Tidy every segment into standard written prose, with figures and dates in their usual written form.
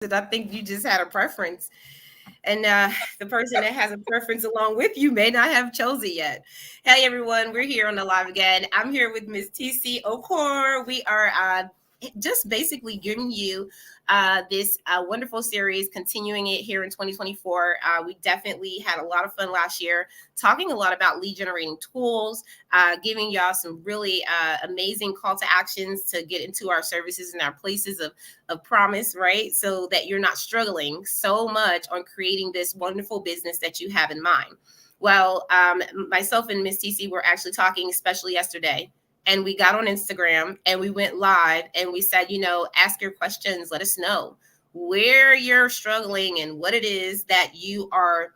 I think you just had a preference. And the person that has a preference along with you may not have chosen yet. Hey, everyone, we're here on the live again. I'm here with Miss TeeCee Okore. We are just basically giving you this wonderful series, continuing it here in 2024. We definitely had a lot of fun last year, talking a lot about lead generating tools, giving y'all some really amazing call to actions to get into our services and our places of promise, right? So that you're not struggling so much on creating this wonderful business that you have in mind. Well, myself and Miss TeeCee were actually talking, especially yesterday, and we got on Instagram and we went live and we said, ask your questions, let us know where you're struggling and what it is that you are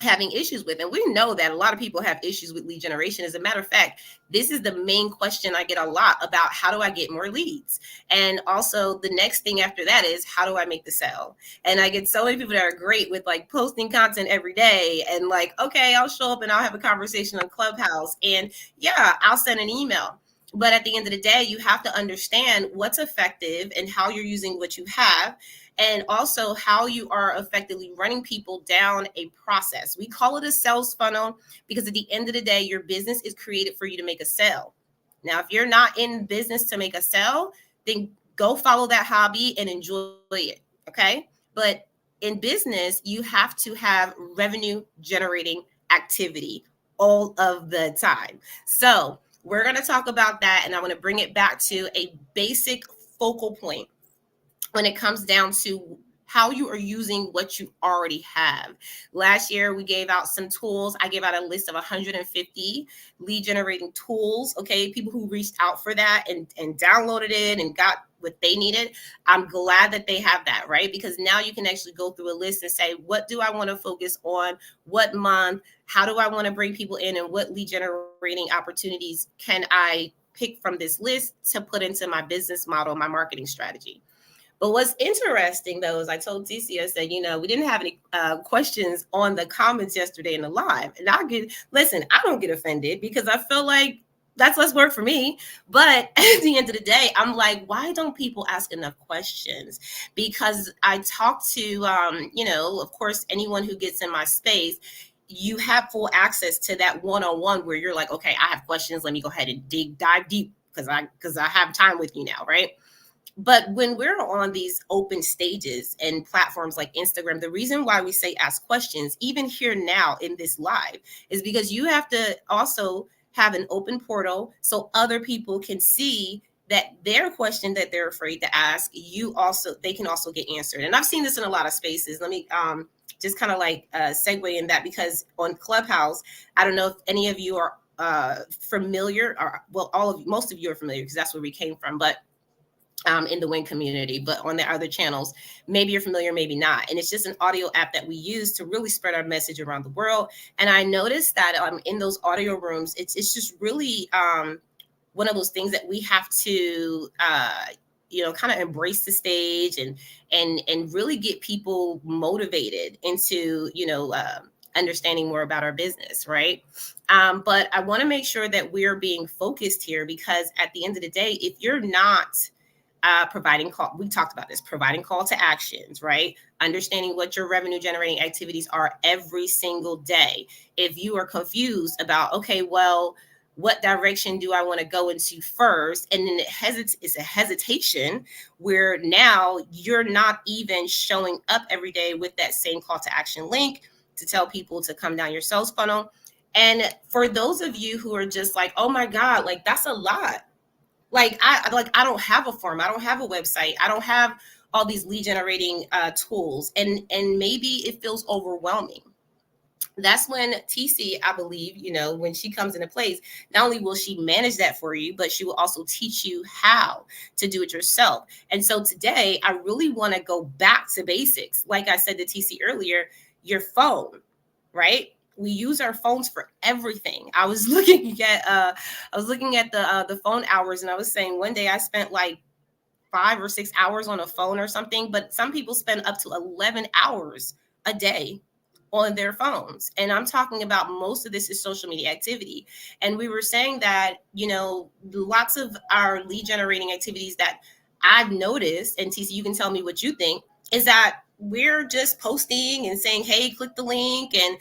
having issues with. And we know that a lot of people have issues with lead generation. As a matter of fact, this is the main question I get a lot about: how do I get more leads? And also the next thing after that is, how do I make the sale? And I get so many people that are great with like posting content every day and like, okay, I'll show up and I'll have a conversation on Clubhouse and yeah, I'll send an email. But at the end of the day, you have to understand what's effective and how you're using what you have, and also how you are effectively running people down a process. We call it a sales funnel because at the end of the day, your business is created for you to make a sale. Now, if you're not in business to make a sale, then go follow that hobby and enjoy it, okay? But in business, you have to have revenue generating activity all of the time. So we're going to talk about that, and I want to bring it back to a basic focal point when it comes down to how you are using what you already have. Last year, we gave out some tools. I gave out a list of 150 lead generating tools, okay? People who reached out for that and downloaded it and got what they needed. I'm glad that they have that, right? Because now you can actually go through a list and say, what do I want to focus on? What month? How do I want to bring people in? And what lead generating opportunities can I pick from this list to put into my business model, my marketing strategy? But what's interesting, though, is I told TeeCee, I said, we didn't have any questions on the comments yesterday in the live. And I don't get offended because I feel like that's less work for me. But at the end of the day, I'm like, why don't people ask enough questions? Because I talk to, of course, anyone who gets in my space, you have full access to that one-on-one where you're like, okay, I have questions. Let me go ahead and dive deep because I have time with you now, right? But when we're on these open stages and platforms like Instagram, the reason why we say ask questions, even here now in this live, is because you have to also have an open portal so other people can see that their question that they're afraid to ask, they can also get answered. And I've seen this in a lot of spaces. Let me just kind of like segue in that, because on Clubhouse, I don't know if any of you are familiar, or well, most of you are familiar because that's where we came from, but in the Win community. But on the other channels, maybe you're familiar, maybe not. And it's just an audio app that we use to really spread our message around the world. And I noticed that in those audio rooms, it's just really one of those things that we have to kind of embrace the stage and really get people motivated into understanding more about our business, right? But I want to make sure that we're being focused here, because at the end of the day, if you're not we talked about this, providing call to actions, right? Understanding what your revenue generating activities are every single day. If you are confused about, okay, well, what direction do I want to go into first? And then it's a hesitation where now you're not even showing up every day with that same call to action link to tell people to come down your sales funnel. And for those of you who are just like, oh my God, like that's a lot. I don't have a form. I don't have a website. I don't have all these lead generating tools. And maybe it feels overwhelming. That's when TeeCee, I believe, when she comes into place, not only will she manage that for you, but she will also teach you how to do it yourself. And so today, I really want to go back to basics. Like I said to TeeCee earlier, your phone, right? We use our phones for everything. I was looking at the phone hours, and I was saying one day I spent like 5 or 6 hours on a phone or something, but some people spend up to 11 hours a day on their phones. And I'm talking about most of this is social media activity. And we were saying that, lots of our lead generating activities that I've noticed, and TeeCee, you can tell me what you think, is that we're just posting and saying, hey, click the link. And,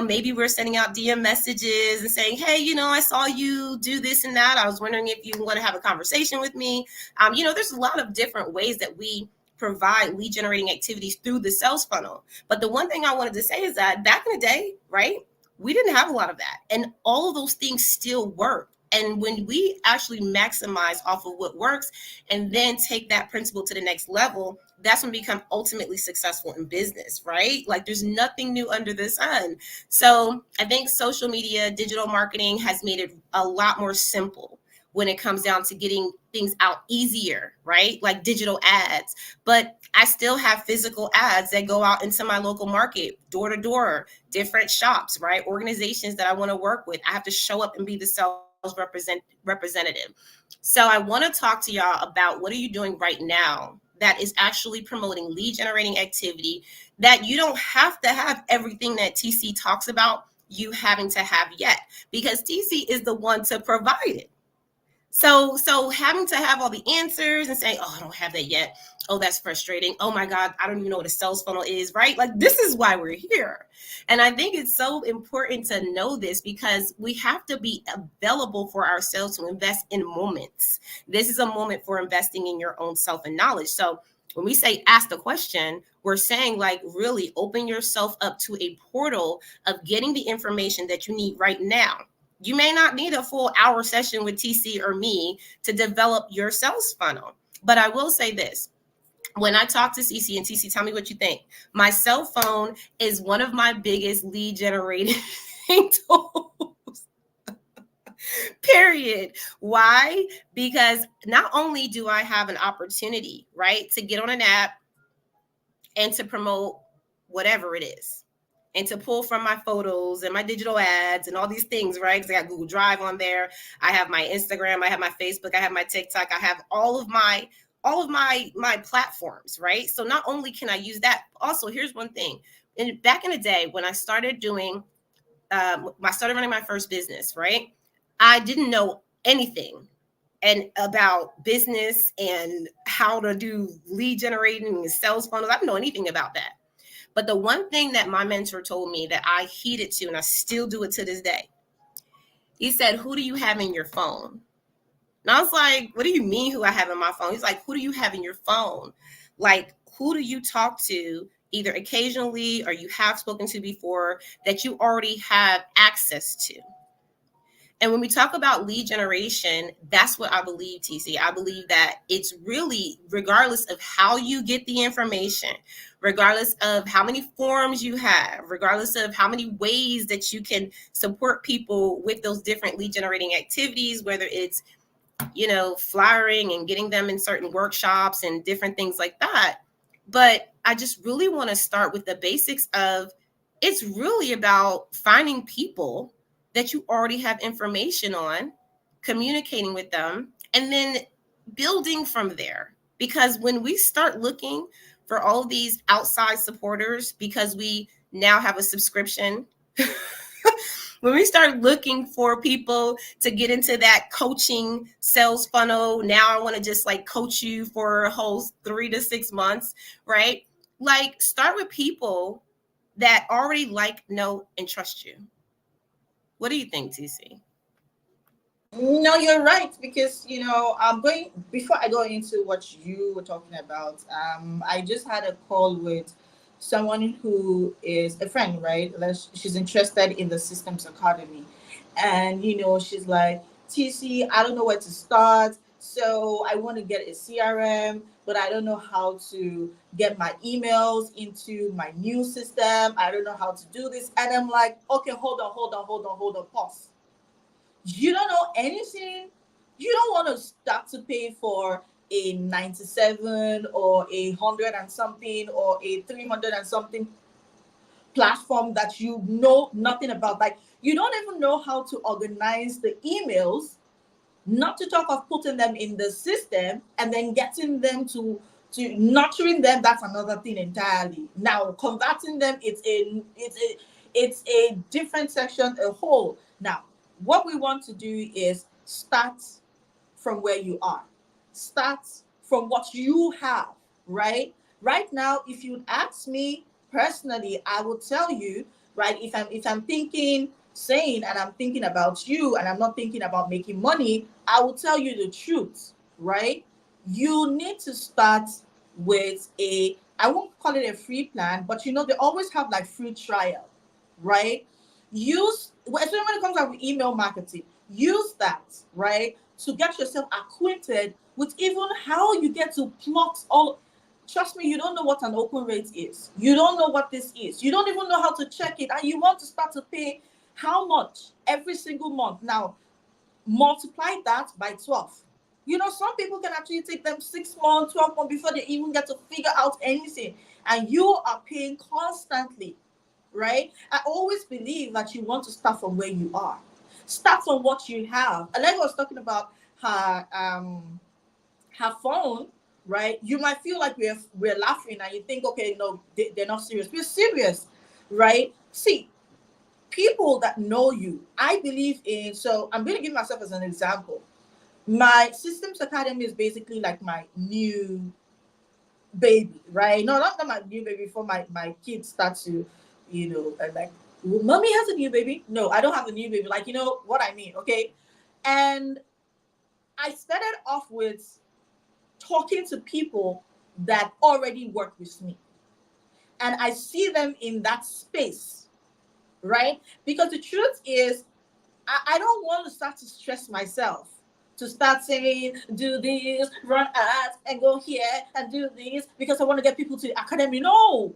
maybe we're sending out DM messages and saying, hey, I saw you do this and that. I was wondering if you want to have a conversation with me. There's a lot of different ways that we provide lead generating activities through the sales funnel. But the one thing I wanted to say is that back in the day, right, we didn't have a lot of that. And all of those things still work. And when we actually maximize off of what works and then take that principle to the next level, that's when we become ultimately successful in business, right? Like there's nothing new under the sun. So I think social media, digital marketing has made it a lot more simple when it comes down to getting things out easier, right? Like digital ads. But I still have physical ads that go out into my local market, door to door, different shops, right? Organizations that I want to work with. I have to show up and be the sales representative. So I want to talk to y'all about what are you doing right now that is actually promoting lead generating activity that you don't have to have everything that TeeCee talks about you having to have yet, because TeeCee is the one to provide it. So having to have all the answers and say, oh, I don't have that yet. Oh, that's frustrating. Oh my God, I don't even know what a sales funnel is, right? Like this is why we're here. And I think it's so important to know this because we have to be available for ourselves to invest in moments. This is a moment for investing in your own self and knowledge. So when we say ask the question, we're saying like really open yourself up to a portal of getting the information that you need right now. You may not need a full hour session with TeeCee or me to develop your sales funnel. But I will say this. When I talk to TeeCee and TeeCee, tell me what you think. My cell phone is one of my biggest lead generating tools. Period. Why? Because not only do I have an opportunity, right, to get on an app and to promote whatever it is, and to pull from my photos and my digital ads and all these things, right? Because I got Google Drive on there. I have my Instagram, I have my Facebook, I have my TikTok, I have all of my platforms, right? So not only can I use that, also here's one thing. And back in the day when I started doing, I started running my first business, right? I didn't know anything and about business and how to do lead generating and sales funnels. I didn't know anything about that. But the one thing that my mentor told me that I heeded to, and I still do it to this day, he said, who do you have in your phone? And I was like, what do you mean who I have in my phone? He's like, who do you have in your phone? Like, who do you talk to either occasionally or you have spoken to before that you already have access to? And when we talk about lead generation, that's what I believe, TeeCee. I believe that it's really, regardless of how you get the information, regardless of how many forms you have, regardless of how many ways that you can support people with those different lead generating activities, whether it's, flyering and getting them in certain workshops and different things like that. But I just really want to start with the basics of it's really about finding people that you already have information on, communicating with them, and then building from there. Because when we start looking for all these outside supporters, because we now have a subscription, when we start looking for people to get into that coaching sales funnel, now I want to just like coach you for a whole 3 to 6 months, right? Like start with people that already like, know, and trust you. What do you think, TeeCee? No, you're right because I'm going before I go into what you were talking about. I just had a call with someone who is a friend, right? She's interested in the Systems Academy, and she's like, TC, I don't know where to start. So I want to get a CRM, but I don't know how to get my emails into my new system. I don't know how to do this, and I'm like, okay, hold on, pause. You don't know anything. You don't want to start to pay for a 97 or a 100 and something or a 300 and something platform that you know nothing about. Like you don't even know how to organize the emails, not to talk of putting them in the system and then getting them to nurturing them. That's another thing entirely. Now converting them, it's a different section, a whole. Now what we want to do is start from where you are, start from what you have, right? Right now, if you'd ask me personally, I would tell you, right, if I'm thinking saying and I'm thinking about you and I'm not thinking about making money, I will tell you the truth, right? You need to start with I won't call it a free plan, but they always have like free trial, right? Especially when it comes out with email marketing, use that, right, to get yourself acquainted with even how you get to plot all. Trust me, you don't know what an open rate is. You don't know what this is. You don't even know how to check it. And you want to start to pay how much every single month. Now, multiply that by 12. Some people can actually take them 6 months, 12 months before they even get to figure out anything. And you are paying constantly, right? I always believe that you want to start from where you are. Start from what you have. Allegra was talking about her phone, right? You might feel like we're laughing and you think, okay, no, they're not serious. We're serious, right? See, people that know you, I believe in. So I'm going to give myself as an example. My Systems Academy is basically like my new baby, right? No, not my new baby. Before my kids start to, like, "Well, mommy has a new baby." No, I don't have a new baby. Like, you know what I mean, okay? And I started off with talking to people that already work with me, and I see them in that space, right? Because the truth is, I don't want to start to stress myself to start saying, do this, run ads, and go here and do this because I want to get people to the academy. No,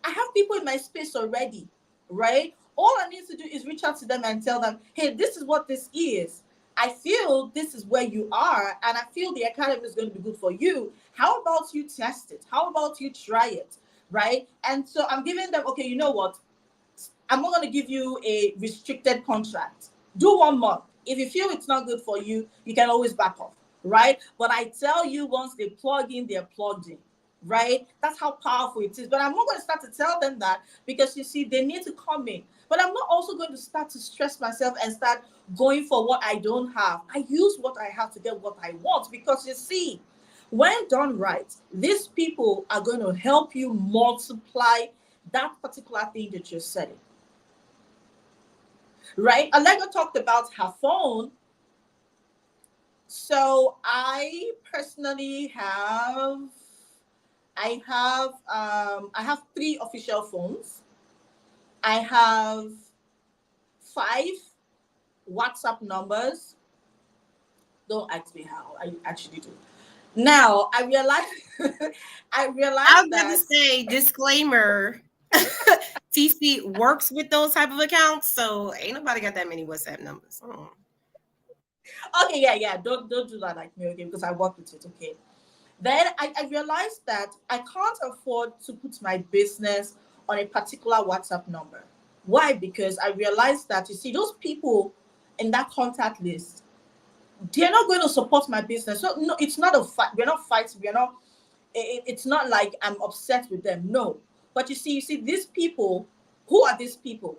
I have people in my space already, right? All I need to do is reach out to them and tell them, hey, this is what this is. I feel this is where you are, and I feel the academy is going to be good for you. How about you test it? How about you try it, right? And so I'm giving them, okay, you know what? I'm not going to give you a restricted contract. Do 1 month. If you feel it's not good for you, you can always back off, right? But I tell you, once they plug in, they're plugged in, right? That's how powerful it is. But I'm not going to start to tell them that because you see, they need to come in. But I'm not also going to start to stress myself and start going for what I don't have. I use what I have to get what I want because you see, when done right, these people are going to help you multiply that particular thing that you're selling, right? Allegra talked about her phone. So I personally I have 3 official phones. I have 5 WhatsApp numbers. Don't ask me how. I actually do. Now I realize I I realized was about to that. say, disclaimer. TC works with those type of accounts, so ain't nobody got that many WhatsApp numbers. Oh. Okay, yeah. Don't do that like me, okay? Because I work with it, okay? Then I realized that I can't afford to put my business on a particular WhatsApp number. Why? Because I realized that, you see, those people in that contact list, they're not going to support my business. So no, it's not a fight. We're not fighting. We're not. It's not like I'm upset with them. No, but you see, these people. Who are these people?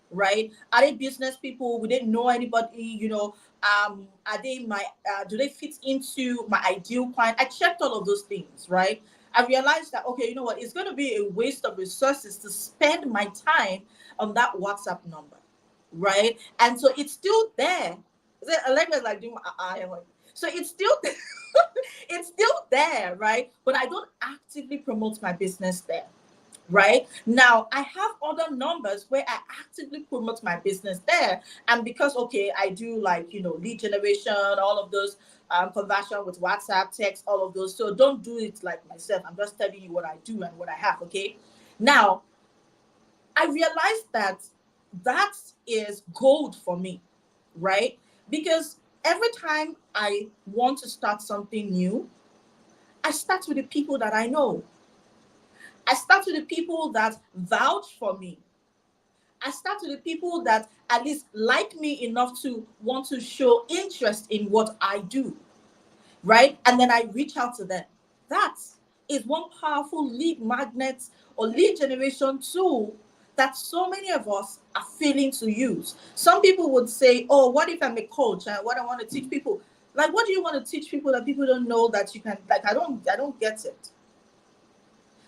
Right? Are they business people? Would they know anybody? Are they my? Do they fit into my ideal client? I checked all of those things. Right? I realized that, okay, you know what? It's going to be a waste of resources to spend my time on that WhatsApp number, right? And so it's still there. Allegra is like doing my eye. I'm like, so it's still it's still there, right? But I don't actively promote my business there. Right now, I have other numbers where I actively promote my business there, and because, okay, I do, like, lead generation, all of those, conversion with WhatsApp, text, all of those. So don't do it like myself. I'm just telling you what I do and what I have. Okay, now I realized that that is gold for me, right? Because every time I want to start something new, I start with the people that I know. I start with the people that vouch for me. I start with the people that at least like me enough to want to show interest in what I do, right? And then I reach out to them. That is one powerful lead magnet or lead generation tool that so many of us are failing to use. Some people would say, oh, what if I'm a coach and what I want to teach people? Like, what do you want to teach people that people don't know that you can? Like, I don't get it.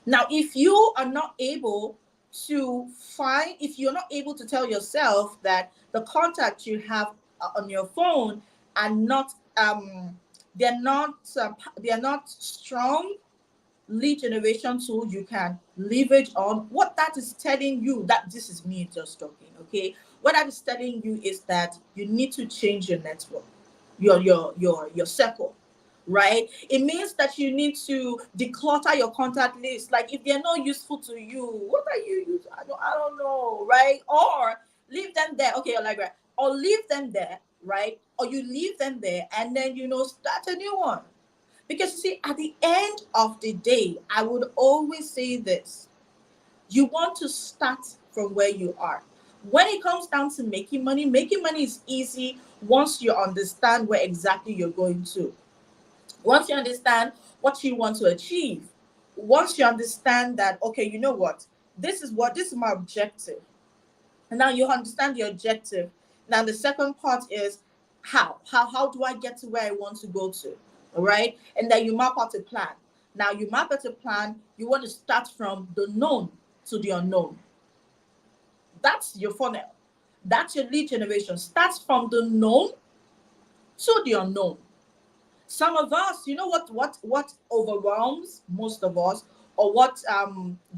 Now, if you are not able if you're not able to tell yourself that the contacts you have on your phone are not, they're not, they're not strong lead generation tool you can leverage on, what that is telling you, that this is me just talking, okay? What that is telling you is that you need to change your network, your circle, right? It means that you need to declutter your contact list. Like, if they're not useful to you, what are you using? I don't know, right? Or leave them there. Okay, Allegra. Or leave them there, right? Or you leave them there and then, start a new one. Because you see, at the end of the day, I would always say this: you want to start from where you are. When it comes down to making money is easy once you understand where exactly you're going to. Once you understand what you want to achieve, once you understand that, okay, you know what, this is my objective. And now you understand the objective. Now the second part is how do I get to where I want to go to? All right. And then you map out a plan. Now you map out a plan. You want to start from the known to the unknown. That's your funnel. That's your lead generation. Starts from the known to the unknown. Some of us, you know what overwhelms most of us, or what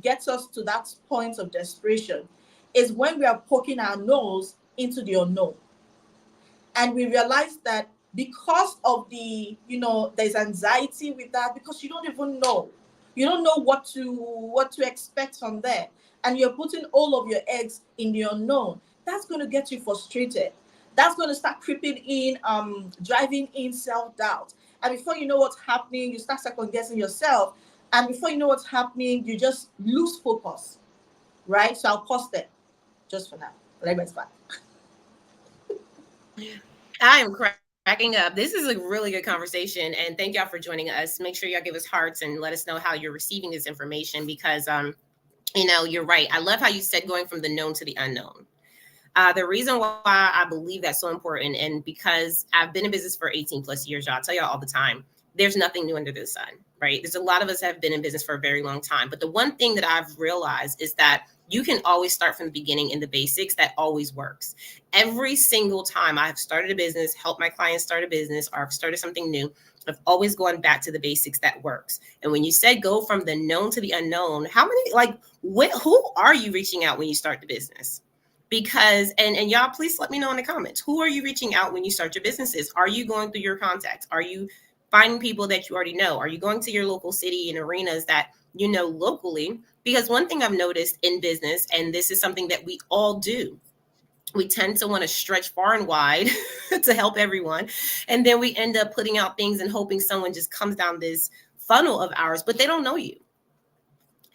gets us to that point of desperation, is when we are poking our nose into the unknown, and we realize that because of there's anxiety with that, because you don't even know, you don't know what to expect from there, and you're putting all of your eggs in the unknown. That's going to get you frustrated. That's going to start creeping in, driving in self-doubt, and before you know what's happening, you start second guessing yourself, and before you know what's happening, you just lose focus, right? So I'll pause there just for now. Let's back. I am cracking up. This is a really good conversation, and thank y'all for joining us. Make sure y'all give us hearts and let us know how you're receiving this information, because you're right. I love how you said going from the known to the unknown. The reason why I believe that's so important, and because I've been in business for 18 plus years, y'all, I tell y'all all the time, there's nothing new under the sun, right? There's a lot of us have been in business for a very long time. But the one thing that I've realized is that you can always start from the beginning in the basics. That always works. Every single time I've started a business, helped my clients start a business, or I've started something new, I've always gone back to the basics. That works. And when you said go from the known to the unknown, how many, who are you reaching out when you start the business? Because and y'all, please let me know in the comments, who are you reaching out when you start your businesses? Are you going through your contacts? Are you finding people that you already know? Are you going to your local city and arenas that you know locally? Because one thing I've noticed in business, and this is something that we all do, we tend to want to stretch far and wide to help everyone, and then we end up putting out things and hoping someone just comes down this funnel of ours, but they don't know you.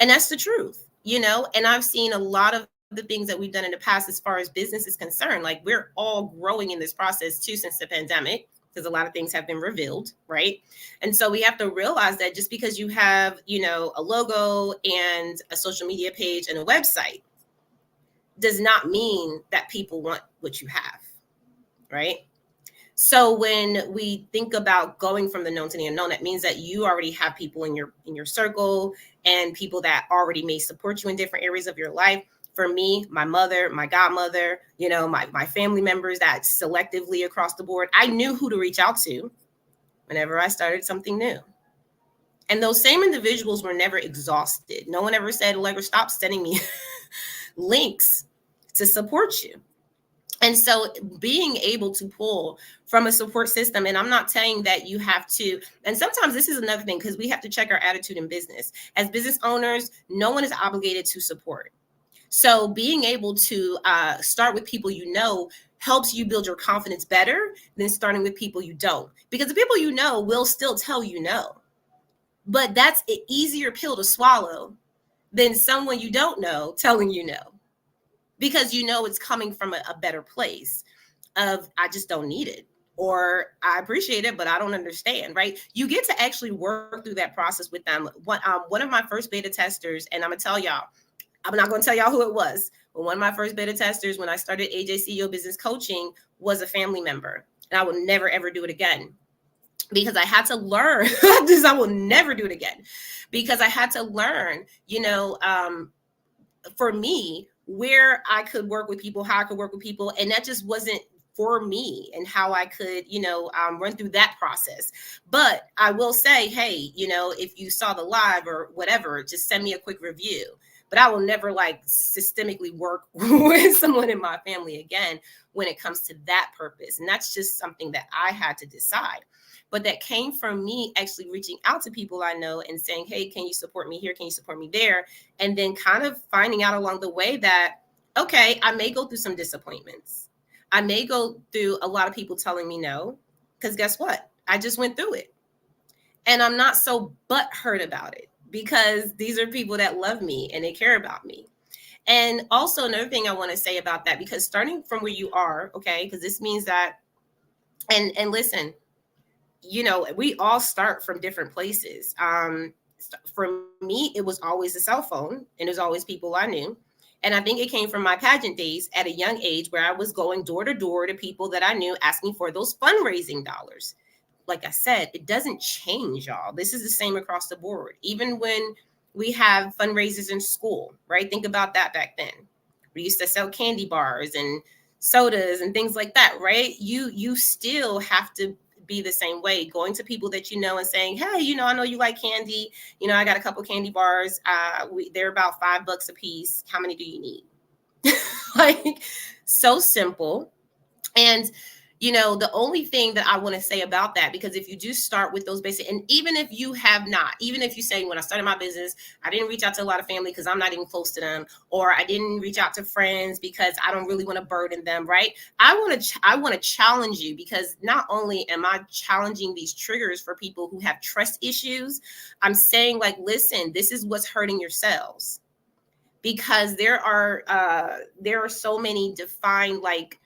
And that's the truth, and I've seen a lot of the things that we've done in the past as far as business is concerned. Like, we're all growing in this process too since the pandemic, because a lot of things have been revealed, right? And so we have to realize that just because you have, a logo and a social media page and a website does not mean that people want what you have, right? So when we think about going from the known to the unknown, that means that you already have people in your circle, and people that already may support you in different areas of your life. For me, my mother, my godmother, my family members, that selectively across the board, I knew who to reach out to whenever I started something new. And those same individuals were never exhausted. No one ever said, Allegra, stop sending me links to support you. And so being able to pull from a support system, and I'm not saying that you have to, and sometimes this is another thing, because we have to check our attitude in business. As business owners, no one is obligated to support. So being able to start with people helps you build your confidence better than starting with people you don't. Because the people will still tell you no. But that's an easier pill to swallow than someone you don't know telling you no. Because it's coming from a better place of, I just don't need it, or I appreciate it, but I don't understand, right? You get to actually work through that process with them. One of my first beta testers, and I'm going to tell y'all, I'm not going to tell y'all who it was, but one of my first beta testers when I started AJ CEO Business Coaching was a family member, and I will never, ever do it again. because I had to learn this. I will never do it again, because I had to learn, for me, where I could work with people, how I could work with people. And that just wasn't for me, and how I could, run through that process. But I will say, hey, if you saw the live or whatever, just send me a quick review. But I will never like systemically work with someone in my family again when it comes to that purpose. And that's just something that I had to decide. But that came from me actually reaching out to people I know and saying, hey, can you support me here? Can you support me there? And then kind of finding out along the way that, okay, I may go through some disappointments. I may go through a lot of people telling me no, because guess what? I just went through it. And I'm not so butthurt about it, because these are people that love me and they care about me. And also another thing I want to say about that, because starting from where you are, okay, because this means that, and listen, we all start from different places. For me, it was always a cell phone, and it was always people I knew. And I think it came from my pageant days at a young age, where I was going door to door to people that I knew, asking for those fundraising dollars. Like I said, it doesn't change, y'all. This is the same across the board. Even when we have fundraisers in school, right? Think about that back then. We used to sell candy bars and sodas and things like that, right? You still have to be the same way, going to people that you know and saying, hey, I know you like candy. I got a couple candy bars. They're about $5 a piece. How many do you need? Like, so simple. And the only thing that I want to say about that, because if you do start with those basic, and even if you have not, even if you say, when I started my business, I didn't reach out to a lot of family because I'm not even close to them, or I didn't reach out to friends because I don't really want to burden them, right? I want to challenge you, because not only am I challenging these triggers for people who have trust issues, I'm saying, like, listen, this is what's hurting yourselves, because there are so many defined, like,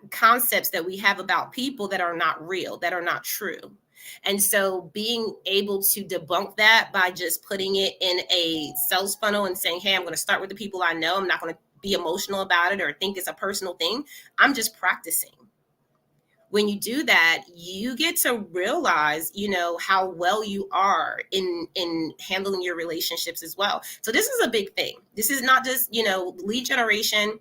concepts that we have about people that are not real, that are not true. And so being able to debunk that by just putting it in a sales funnel and saying, hey, I'm going to start with the people I know. I'm not going to be emotional about it or think it's a personal thing. I'm just practicing. When you do that, you get to realize, how well you are in handling your relationships as well. So this is a big thing. This is not just, lead generation.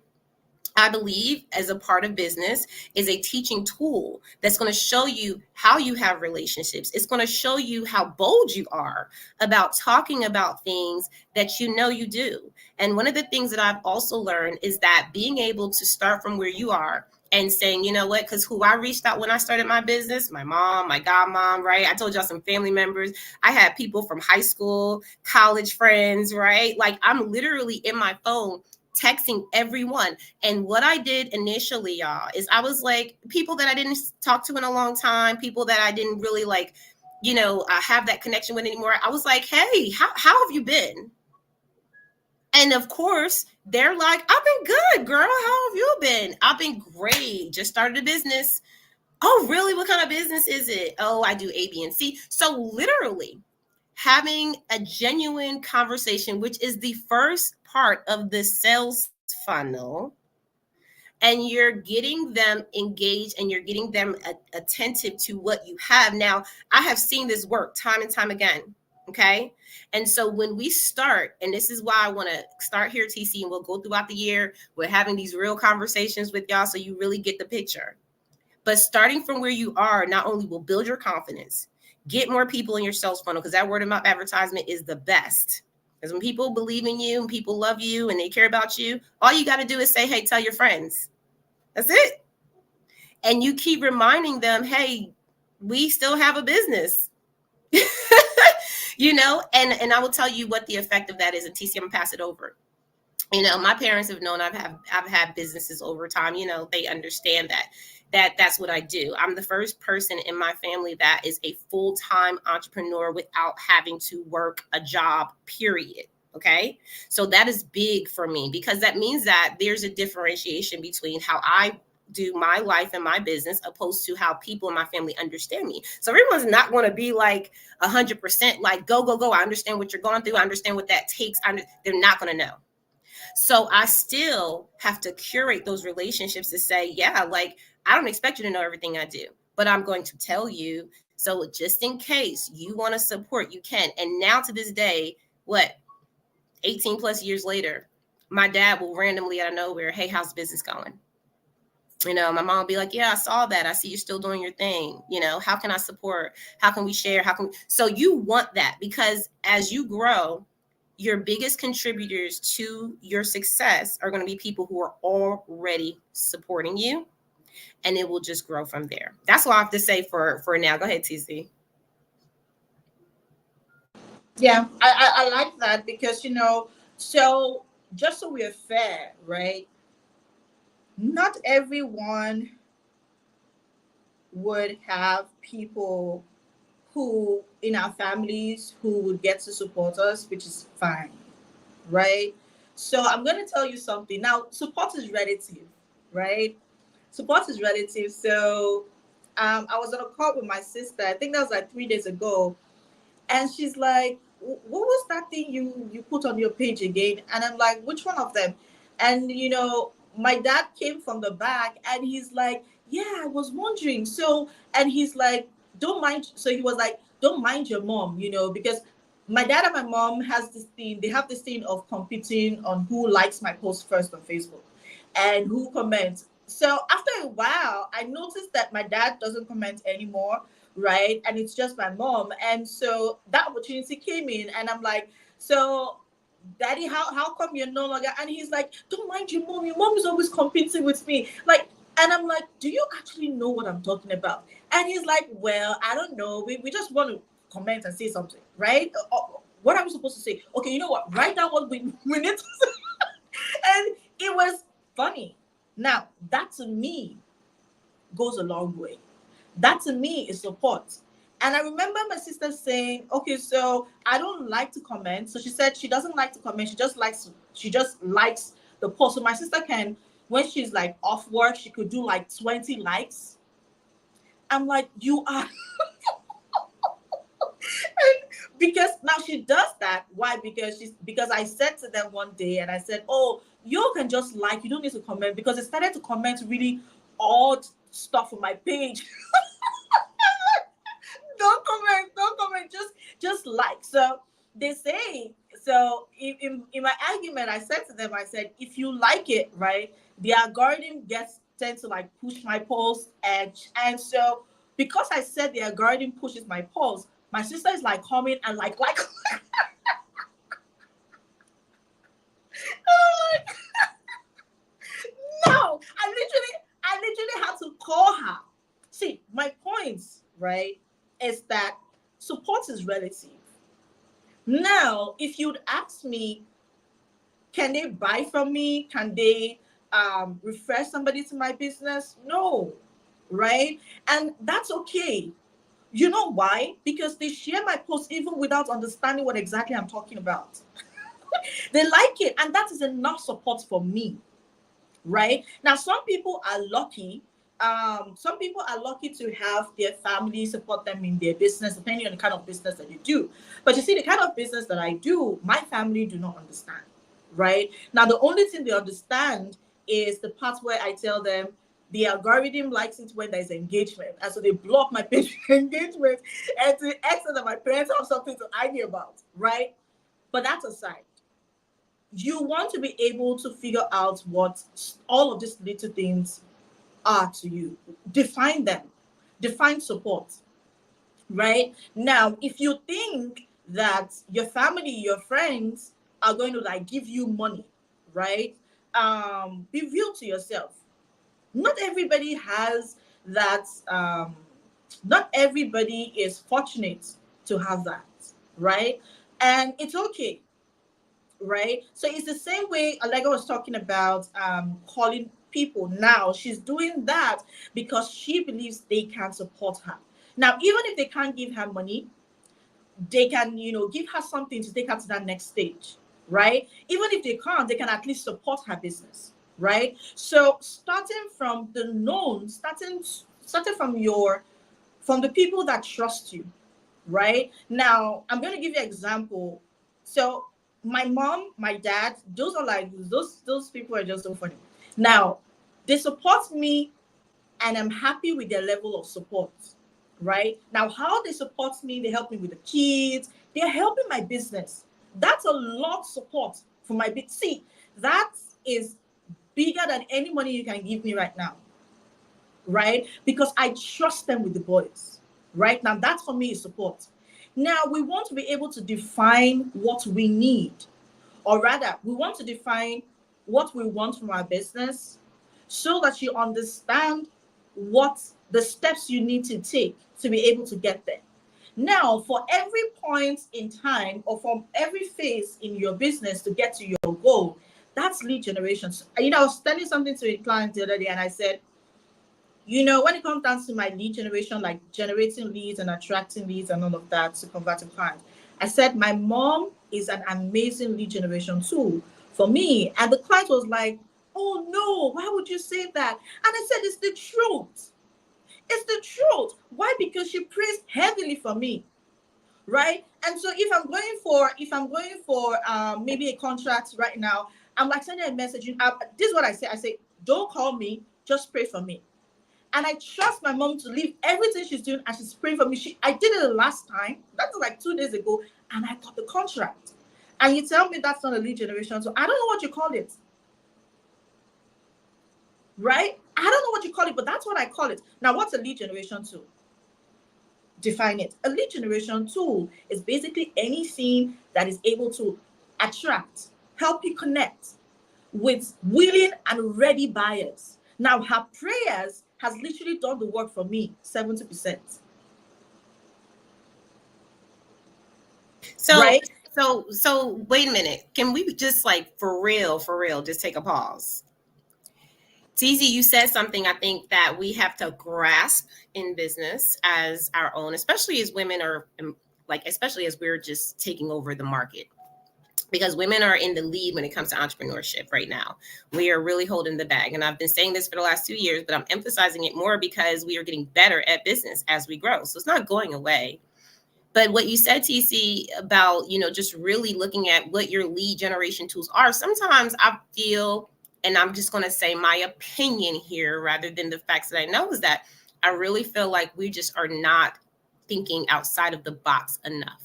I believe, as a part of business, is a teaching tool that's going to show you how you have relationships. It's going to show you how bold you are about talking about things that you do. And one of the things that I've also learned is that being able to start from where you are and saying, you know what, because who I reached out when I started my business, my mom, my godmom, right? I told y'all some family members. I had people from high school, college friends, right? Like, I'm literally in my phone texting everyone. And what I did initially, y'all, is I was like, people that I didn't talk to in a long time, people that I didn't really like, have that connection with anymore. I was like, hey, how have you been? And of course, they're like, I've been good, girl. How have you been? I've been great. Just started a business. Oh, really? What kind of business is it? Oh, I do A, B, and C. So literally having a genuine conversation, which is the first part of the sales funnel, and you're getting them engaged and you're getting them attentive to what you have. Now, I have seen this work time and time again. Okay. And so when we start, and this is why I want to start here, TeeCee, and we'll go throughout the year, we're having these real conversations with y'all so you really get the picture. But starting from where you are not only will build your confidence, get more people in your sales funnel, because that word of mouth advertisement is the best. Because when people believe in you and people love you and they care about you, all you got to do is say, hey, tell your friends. That's it. And you keep reminding them, hey, we still have a business. And I will tell you what the effect of that is. And TeeCee, I'm going to pass it over. My parents have known I've had businesses over time. They understand that's what I do. I'm the first person in my family that is a full-time entrepreneur without having to work a job, period. Okay. So that is big for me, because that means that there's a differentiation between how I do my life and my business opposed to how people in my family understand me. So everyone's not going to be like 100% like, go, go, go. I understand what you're going through. I understand what that takes. They're not going to know. So I still have to curate those relationships to say, yeah, like, I don't expect you to know everything I do, but I'm going to tell you So just in case you want to support, you can. And now to this day, what, 18 plus years later, my dad will randomly out of nowhere, hey, how's business going? My mom will be like, yeah, I saw that. I see you're still doing your thing. How can I support? How can we share? So you want that, because as you grow, your biggest contributors to your success are going to be people who are already supporting you, and it will just grow from there. That's what I have to say for now. Go ahead, TeeCee. Yeah, I like that because, so just so we're fair, right? Not everyone would have people who in our families who would get to support us, which is fine, right? So I'm going to tell you something. Now, support is relative, right? Support is relative. So I was on a call with my sister. I think that was like 3 days ago, and she's like, what was that thing you put on your page again? And I'm like, which one of them? And my dad came from the back and he's like, yeah, I was wondering. So, and he's like, don't mind. So he was like, don't mind your mom, because my dad and my mom they have this thing of competing on who likes my post first on Facebook and who comments. So after a while, I noticed that my dad doesn't comment anymore, right? And it's just my mom. And so that opportunity came in, and I'm like, so daddy, how come you're no longer? And he's like, don't mind your mom. Your mom is always competing with me. Like, and I'm like, do you actually know what I'm talking about? And he's like, well, I don't know. We just want to comment and say something, right? What are we supposed to say? Okay, you know what? Write down what we need to say. And it was funny. Now, that to me goes a long way. That to me is support. And I remember my sister saying, okay, so I don't like to comment. So she said she doesn't like to comment. She just likes the post. So my sister can, when she's like off work, she could do like 20 likes. I'm like, you are. Because now she does that. Why? Because I said to them one day, and I said, oh, you can just like, you don't need to comment, because they started to comment really odd stuff on my page. Don't comment, just like. So they say, so in my argument, I said to them, I said, if you like it, right, the algorithm gets tend to like push my post, and so because I said the algorithm pushes my post, my sister is like coming and like no, I literally had to call her. See, my point, right, is that support is relative. Now, if you'd ask me, can they buy from me? Can they refer somebody to my business? No, right? And that's okay. You know why? Because they share my post even without understanding what exactly I'm talking about. They like it, and that is enough support for me, right? Now, some people are lucky. Some people are lucky to have their family support them in their business, depending on the kind of business that you do. But you see, the kind of business that I do, my family do not understand, right? Now, the only thing they understand is the part where I tell them the algorithm likes it when there's engagement. And so they block my page engagement, and to the extent that my parents have something to argue about, right? But that's aside, you want to be able to figure out what all of these little things are to you. Define them. Define support. Right? Now, if you think that your family, your friends are going to like give you money, right? Be real to yourself. Not everybody has that. Not everybody is fortunate to have that, right? And it's okay, right? So it's the same way Allegra was talking about calling people. Now she's doing that because she believes they can support her. Now, even if they can't give her money, they can, give her something to take her to that next stage, right? Even if they can't, they can at least support her business, right? So starting from the known, starting from the people that trust you, right? Now, I'm going to give you an example. So, my mom, my dad, those are like those people are just so funny. Now, they support me, and I'm happy with their level of support. right? Now, how they support me, they help me with the kids, they're helping my business. That's a lot of support for my big. See, that is bigger than any money you can give me right now, right? Because I trust them with the boys, right? Now, that for me is support. Now, we want to be able to define what we need, or rather, we want to define what we want from our business so that you understand what the steps you need to take to be able to get there. Now, for every point in time or from every phase in your business to get to your goal, that's lead generation. I was telling something to a client the other day, and I said, when it comes down to my lead generation, like generating leads and attracting leads and all of that to convert to clients, I said my mom is an amazing lead generation tool for me. And the client was like, oh no, why would you say that? And I said, it's the truth. It's the truth. Why? Because she prays heavily for me, right? And so if I'm going for maybe a contract right now, I'm like sending a message. This is what I say. I say, don't call me, just pray for me. And I trust my mom to leave everything she's doing and she's praying for me. I did it the last time. That was like 2 days ago, and I got the contract. And you tell me that's not a lead generation. So I don't know what you call it. Right? I don't know what you call it, but that's what I call it. Now, what's a lead generation tool? Define it. A lead generation tool is basically anything that is able to attract, help you connect with willing and ready buyers. Now, her prayers has literally done the work for me, 70%. So, right? so wait a minute. Can we just for real, just take a pause? TeeCee, you said something I think that we have to grasp in business as our own, especially as women are especially as we're just taking over the market. Because women are in the lead when it comes to entrepreneurship right now. We are really holding the bag. And I've been saying this for the last 2 years, but I'm emphasizing it more because we are getting better at business as we grow. So it's not going away. But what you said, TeeCee, about, just really looking at what your lead generation tools are, sometimes I feel, and I'm just going to say my opinion here rather than the facts that I know, is that I really feel like we just are not thinking outside of the box enough.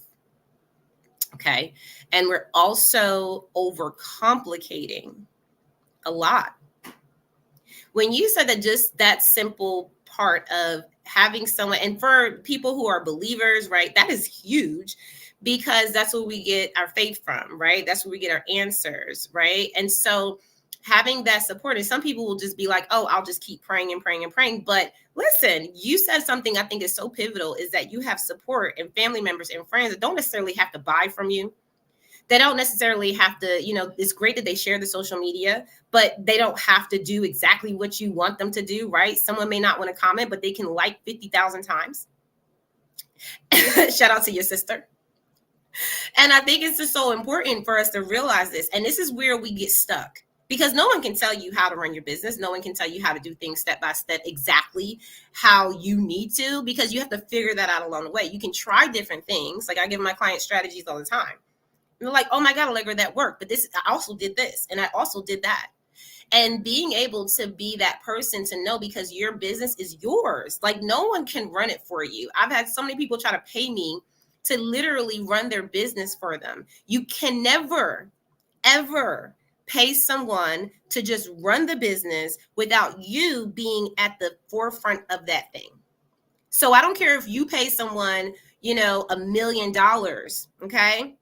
Okay. And we're also overcomplicating a lot. When you said that, just that simple part of having someone, and for people who are believers, right, that is huge, because that's where we get our faith from, right? That's where we get our answers, right? And so having that support, and some people will just be like, oh, I'll just keep praying and praying and praying. But listen, you said something I think is so pivotal, is that you have support and family members and friends that don't necessarily have to buy from you. They don't necessarily have to, it's great that they share the social media, but they don't have to do exactly what you want them to do, right? Someone may not want to comment, but they can like 50,000 times. Shout out to your sister. And I think it's just so important for us to realize this. And this is where we get stuck, because no one can tell you how to run your business. No one can tell you how to do things step by step exactly how you need to, because you have to figure that out along the way. You can try different things. Like I give my clients strategies all the time. And they're like, oh my God, Allegra, that worked. But I also did this and I also did that. And being able to be that person to know, because your business is yours. Like no one can run it for you. I've had so many people try to pay me to literally run their business for them. You can never, ever pay someone to just run the business without you being at the forefront of that thing. So I don't care if you pay someone, $1 million, okay?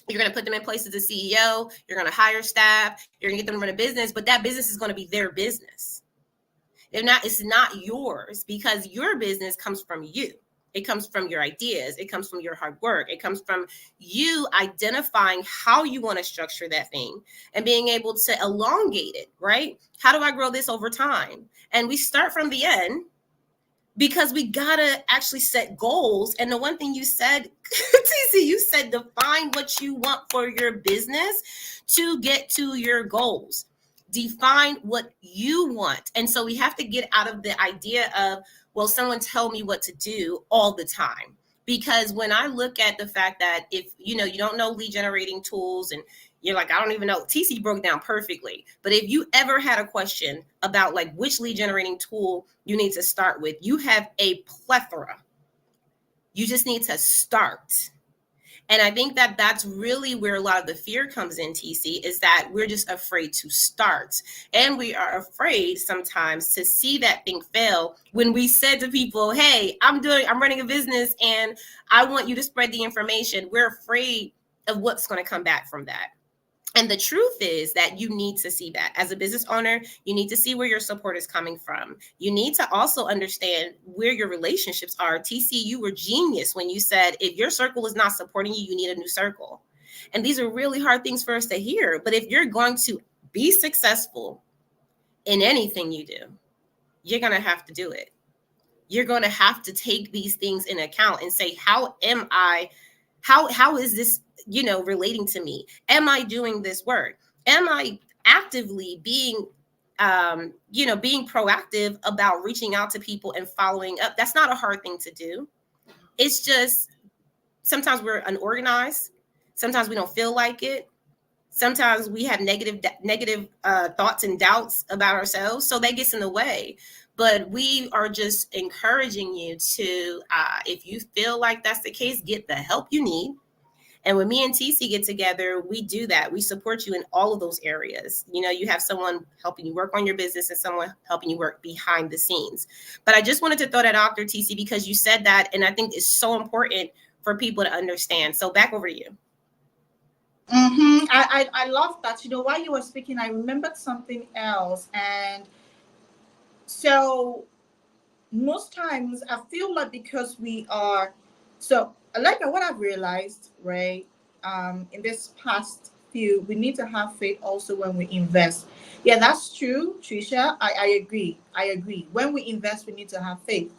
You're going to put them in place as a CEO. You're going to hire staff. You're going to get them to run a business, but that business is going to be their business. It's not yours, because your business comes from you. It comes from your ideas. It comes from your hard work. It comes from you identifying how you want to structure that thing and being able to elongate it, right? How do I grow this over time? And we start from the end, because we gotta actually set goals. And the one thing you said, TeeCee, you said define what you want for your business to get to your goals. Define what you want. And so we have to get out of the idea of, well, someone tell me what to do all the time. Because when I look at the fact that if, you don't know lead generating tools and you're like, I don't even know, TeeCee broke down perfectly. But if you ever had a question about which lead generating tool you need to start with, you have a plethora You just need to start. And I think that that's really where a lot of the fear comes in, TeeCee, is that we're just afraid to start. And we are afraid sometimes to see that thing fail when we said to people, hey, I'm running a business and I want you to spread the information. We're afraid of what's going to come back from that. And the truth is that you need to see that as a business owner. You need to see where your support is coming from. You need to also understand where your relationships are. TeeCee, you were genius when you said if your circle is not supporting you, you need a new circle. And these are really hard things for us to hear. But if you're going to be successful in anything you do, you're going to have to do it. You're going to have to take these things in account and say, how is this, relating to me? Am I doing this work? Am I actively being being proactive about reaching out to people and following up? That's not a hard thing to do. It's just sometimes we're unorganized. Sometimes we don't feel like it. Sometimes we have negative thoughts and doubts about ourselves, so that gets in the way. But we are just encouraging you to, if you feel like that's the case, get the help you need. And when me and TeeCee get together, we do that. We support you in all of those areas. You have someone helping you work on your business and someone helping you work behind the scenes. But I just wanted to throw that out there, TeeCee, because you said that, and I think it's so important for people to understand. So back over to you. I love that. While you were speaking, I remembered something else. And so most times I feel like because we are so like what I've realized, right? In this past few, we need to have faith also when we invest. Yeah, that's true, Trisha. I agree. I agree. When we invest, we need to have faith.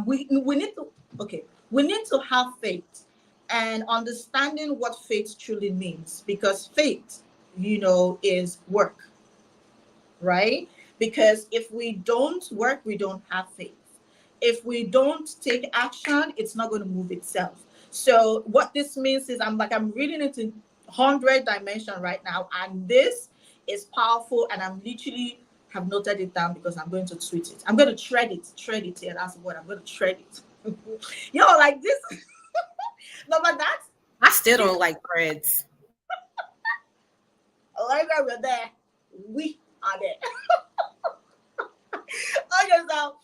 We need to okay, we need to have faith and understanding what faith truly means, because faith, is work, right? Because if we don't work, we don't have faith. If we don't take action, it's not going to move itself. So what this means is I'm reading it in 100 dimension right now, and this is powerful, and I'm literally have noted it down because I'm going to tweet it. I'm going to tread it here. That's what I'm going to tread it. Like this. No, but that's. I still don't like threads. Allegra, we're there. We are there. Okay, so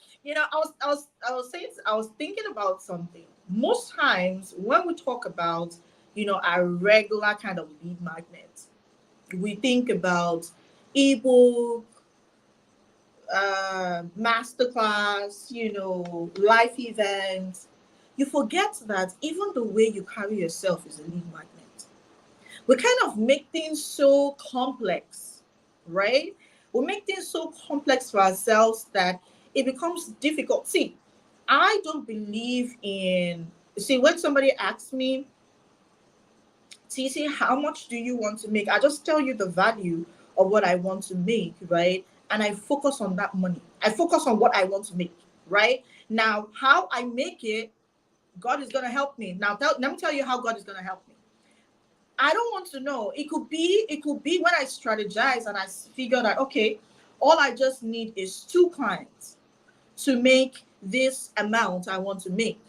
I was thinking about something. Most times when we talk about our regular kind of lead magnet, we think about ebook, masterclass, life events. You forget that even the way you carry yourself is a lead magnet. We kind of make things so complex, right? We make things so complex for ourselves that it becomes difficult. See, I don't believe in, when somebody asks me, TeeCee, how much do you want to make? I just tell you the value of what I want to make, right? And I focus on that money. I focus on what I want to make, right? Now, how I make it, God is going to help me. Now, let me tell you how God is going to help me. I don't want to know. It could be when I strategize and I figure that, okay, all I just need is 2 clients to make this amount I want to make.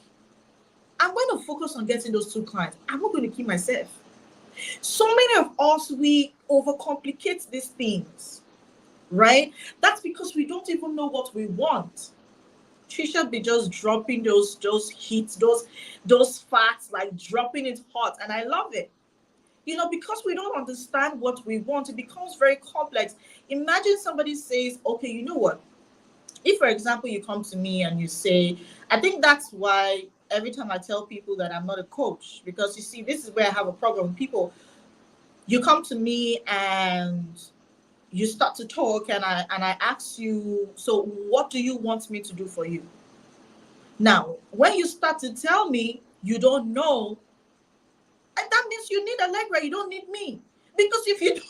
I'm going to focus on getting those 2 clients. I'm not going to keep myself. So many of us, we overcomplicate these things, right? That's because we don't even know what we want. Trisha be just dropping those hits, those facts, like dropping it hot, and I love it. Because we don't understand what we want, it becomes very complex. Imagine somebody says, okay, you know what? If, for example, you come to me and you say, I think that's why every time I tell people that I'm not a coach, because you see, this is where I have a problem with people. You come to me and you start to talk, and I ask you, so what do you want me to do for you? Now, when you start to tell me you don't know, and that means you need Allegra, you don't need me. Because if you don't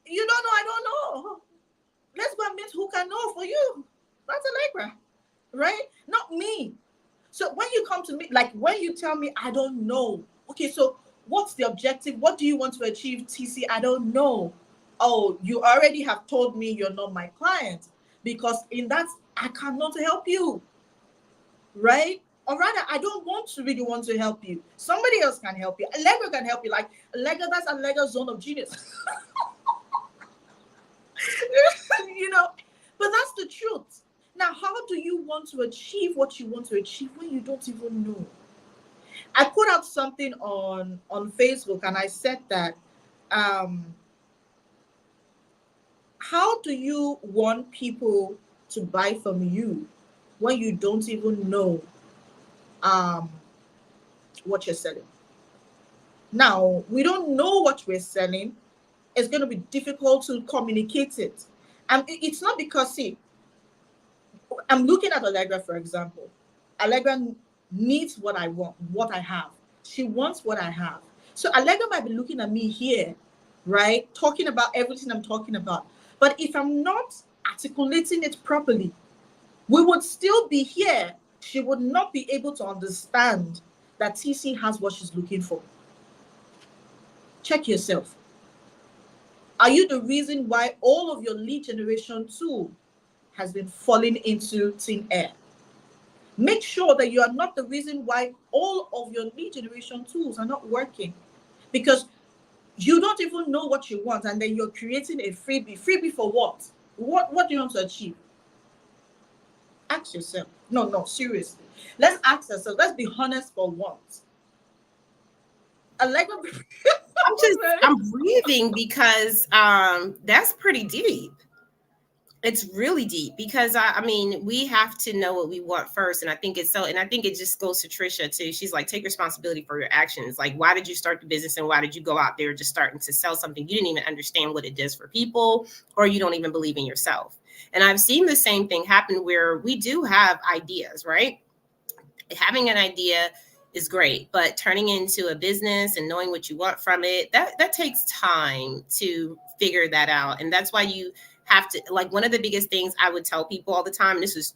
you don't know, I don't know. Let's go and meet who can know for you. That's Allegra, right? Not me. So when you come to me, like when you tell me, I don't know. Okay, so what's the objective? What do you want to achieve, TeeCee? I don't know. Oh, you already have told me you're not my client. because in that I cannot help you, right? Or rather, I don't want to really want to help you. Somebody else can help you. Allegra can help you. Like Allegra, that's Allegra's zone of genius. you know, but that's the truth. Now, how do you want to achieve what you want to achieve when you don't even know? I put out something on Facebook and I said that um how do you want people to buy from you when you don't even know um what you're selling? Now, we don't know what we're selling. It's going to be difficult to communicate it. And it's not because, see, I'm looking at Allegra, for example. Allegra needs what I want, what I have. She wants what I have. So Allegra might be looking at me here, right? Talking about everything I'm talking about. But if I'm not articulating it properly, we would still be here. She would not be able to understand that TeeCee has what she's looking for. Check yourself. Are you the reason why all of your lead generation tool has been falling into thin air? Make sure that you are not the reason why all of your lead generation tools are not working, because you don't even know what you want, and then you're creating a freebie. Freebie for what? What do you want to achieve? Ask yourself. No, seriously. Let's ask ourselves. Let's be honest for once. Allegra, I'm breathing because that's pretty deep. It's really deep because I mean, we have to know what we want first. And I think it's so, and I think it just goes to Trisha too. She's like, take responsibility for your actions. Like, why did you start the business and why did you go out there just starting to sell something? You didn't even understand what it does for people, or you don't even believe in yourself. And I've seen the same thing happen where we do have ideas, right? Having an idea is great, but turning into a business and knowing what you want from it, that takes time to figure that out. And that's why you have to, like, one of the biggest things I would tell people all the time, and this was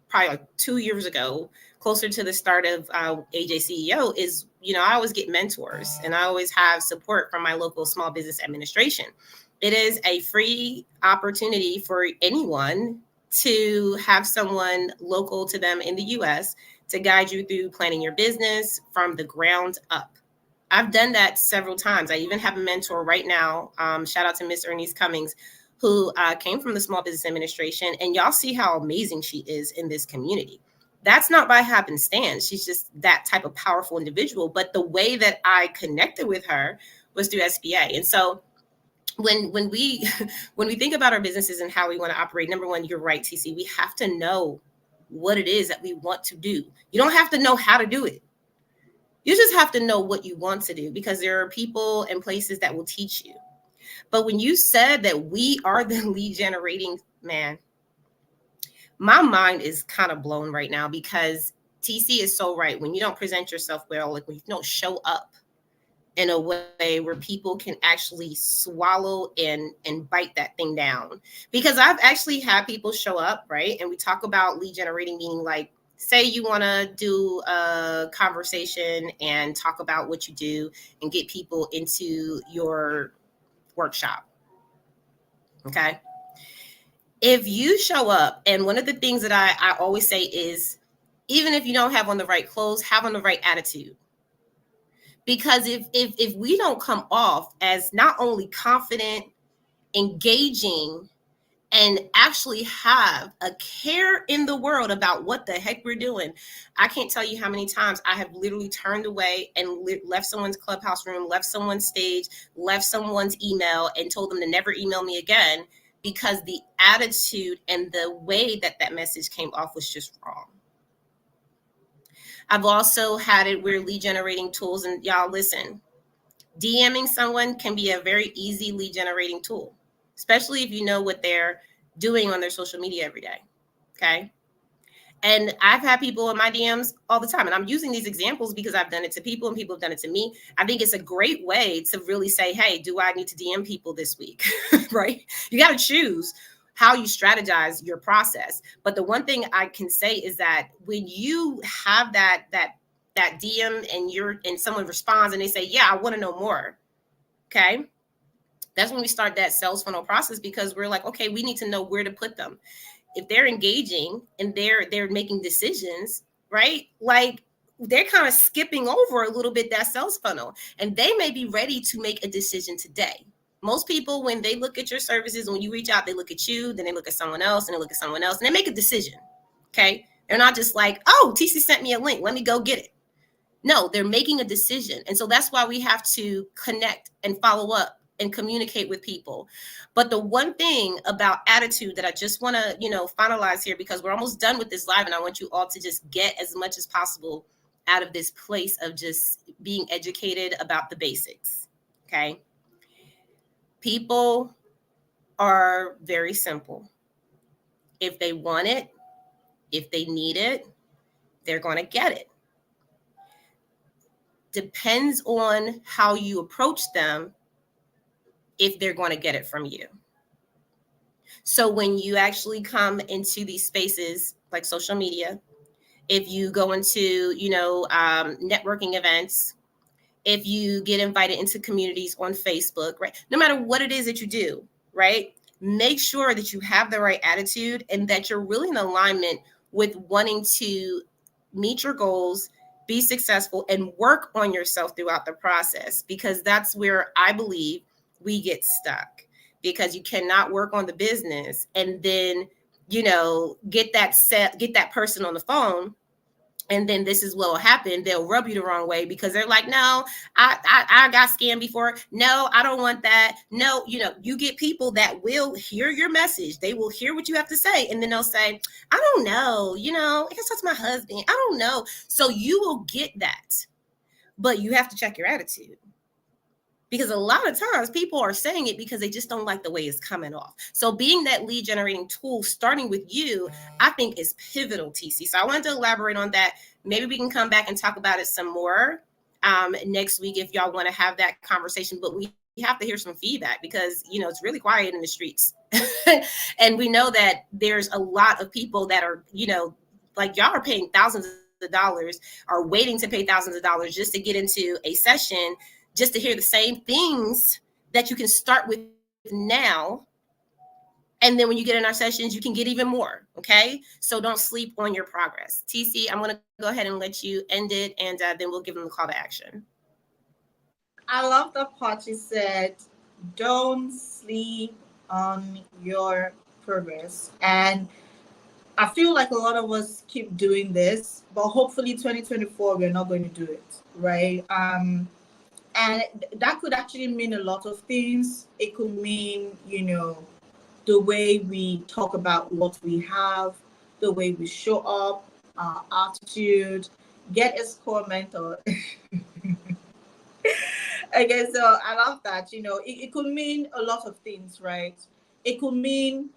probably like 2 years ago, closer to the start of AJ CEO, is, I always get mentors and I always have support from my local small business administration. It is a free opportunity for anyone to have someone local to them in the US to guide you through planning your business from the ground up. I've done that several times. I even have a mentor right now. Shout out to Miss Ernest Cummings, who came from the Small Business Administration. And y'all see how amazing she is in this community. That's not by happenstance. She's just that type of powerful individual. But the way that I connected with her was through SBA. And so when we when we think about our businesses and how we want to operate, number one, you're right, TeeCee, we have to know what it is that we want to do. You don't have to know how to do it. You just have to know what you want to do, because there are people and places that will teach you. But when you said that we are the lead generating, man, my mind is kind of blown right now, because TeeCee is so right. When you don't present yourself well, like when you don't show up in a way where people can actually swallow and bite that thing down. Because I've actually had people show up, right? And we talk about lead generating, meaning like, say you want to do a conversation and talk about what you do and get people into your workshop. Okay. If you show up, and one of the things that I always say is, even if you don't have on the right clothes, have on the right attitude. Because if we don't come off as not only confident, engaging, and actually have a care in the world about what the heck we're doing, I can't tell you how many times I have literally turned away and left someone's clubhouse room, left someone's stage, left someone's email, and told them to never email me again, because the attitude and the way that that message came off was just wrong. I've also had it where lead generating tools, and y'all listen, DMing someone can be a very easy lead generating tool, especially if you know what they're doing on their social media every day. Okay. And I've had people in my DMs all the time. And I'm using these examples because I've done it to people and people have done it to me. I think it's a great way to really say, hey, do I need to DM people this week? Right? You got to choose how you strategize your process. But the one thing I can say is that when you have that DM and someone responds and they say, yeah, I want to know more. Okay. That's when we start that sales funnel process, because we're like, okay, we need to know where to put them. if they're engaging and they're making decisions, right? Like they're kind of skipping over a little bit that sales funnel, and they may be ready to make a decision today. Most people, when they look at your services, when you reach out, they look at you, then they look at someone else, and they look at someone else, and they make a decision. Okay, they're not just like, oh, TeeCee sent me a link, let me go get it. No, they're making a decision. And so that's why we have to connect and follow up and communicate with people. But the one thing about attitude that I just want to, finalize here, because we're almost done with this live, and I want you all to just get as much as possible out of this place of just being educated about the basics. Okay. People are very simple. If they want it, if they need it, they're going to get it. Depends on how you approach them if they're going to get it from you. So when you actually come into these spaces like social media, if you go into, networking events, if you get invited into communities on Facebook, right? No matter what it is that you do, right? Make sure that you have the right attitude and that you're really in alignment with wanting to meet your goals, be successful, and work on yourself throughout the process, because that's where I believe we get stuck, because you cannot work on the business and then, get that person on the phone, and then this is what will happen. They'll rub you the wrong way because they're like, no, I got scammed before. No, I don't want that. No, you get people that will hear your message. They will hear what you have to say. And then they'll say, I don't know, I guess that's my husband. I don't know. So you will get that, but you have to check your attitude. Because a lot of times people are saying it because they just don't like the way it's coming off. So being that lead generating tool, starting with you, I think is pivotal, TeeCee. So I wanted to elaborate on that. Maybe we can come back and talk about it some more next week if y'all want to have that conversation. But we have to hear some feedback because, it's really quiet in the streets. And we know that there's a lot of people that are, like y'all are paying thousands of dollars, are waiting to pay thousands of dollars just to get into a session, just to hear the same things that you can start with now. And then when you get in our sessions, you can get even more. Okay. So don't sleep on your progress. TeeCee, I'm going to go ahead and let you end it, and then we'll give them the call to action. I love the part you said, don't sleep on your progress. And I feel like a lot of us keep doing this, but hopefully 2024 we're not going to do it, right? And that could actually mean a lot of things. It could mean, the way we talk about what we have, the way we show up, our attitude, get a score mentor. Okay, so I love that. It could mean a lot of things, right? It could mean